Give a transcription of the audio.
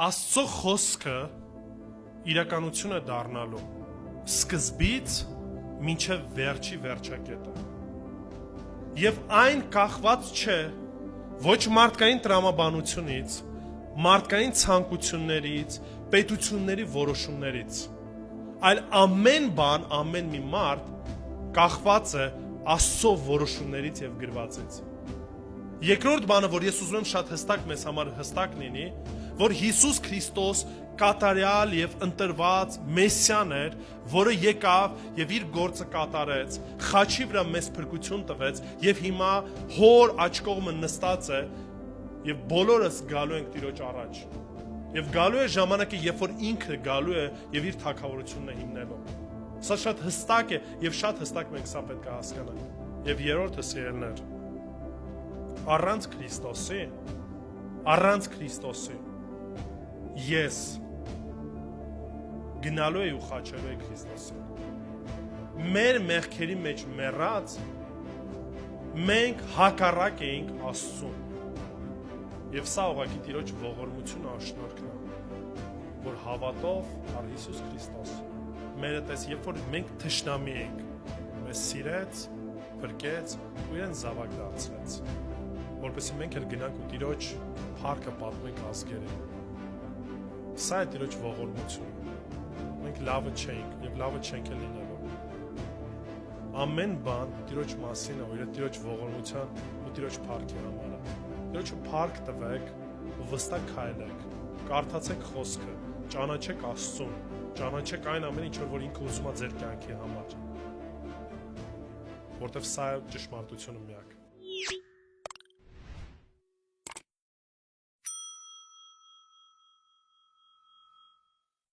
Աստծո խոսքը իրականություն է դառնալու սկզբից մինչև վերջի վերջակետը։ Եվ այն կախված չէ ոչ մարդկային տրամաբանությունից, մարդկային ցանկություններից, պետությունների որոշումներից, այլ ամեն բան, ամեն մի մարդ կախված է Աստծո որոշումներից եւ գրվածից։ Երկրորդ բանը, որ ես ուզում եմ շատ հստակ մեզ համար հստակ լինի, որ Հիսուս Քրիստոս կատարյալ եւ ընտրված մեսիան էր, որը եկավ եւ իր գործը կատարեց, խաչի վրա մեզ փրկություն տվեց եւ հիմա հոր աջ կողմը նստած է եւ բոլորս գալու ենք Տիրոջ առաջ։ Եվ գալու է ժամանակը, երբ որ ինքը գալու է եւ իր թագավորությունն է հիմնելու։ Սա շատ հստակ է եւ շատ հստակ մենք սա պետք է հասկանանք։ Եվ երրորդը սիրելիներ, առանց Քրիստոսի ես գնալու եմ ու խաչելու եմ Քրիստոսին։ Մեր մեղքերի մեջ մեռած մենք հակառակ էինք Աստծուն։ Եվ սա ուղղակի Տիրոջ ողորմությունը աշնորհքն է, որ հավատով առ Հիսուս Քրիստոս մեր այդպես երբ որ մենք թշնամի ենք, մեզ սիրեց, փրկեց ու իրեն զավակ դարձրեց, որպեսզի մենք էլ գնանք ու Տիրոջ փառքը պատմենք ազգերին։ Սա է Տիրոջ ողորմությունը։ Մենք լավը չենք եւ լավը չենք էլ լինելու։ Ամեն բան Տիրոջ մասին է, որ Տիրոջ ողորմության ու Տիրոջ փառքի համար է։ Տիրոջը փառք տվեք ու վստահ քայլեք։ Կարդացեք խոսքը, ճանաչեք Աստծուն, ճանաչեք այն ամեն ինչ, որ ինքը ուզում է ձեր կյանքի համար։ Որտեվ սա է ճշմարտությունը միակ։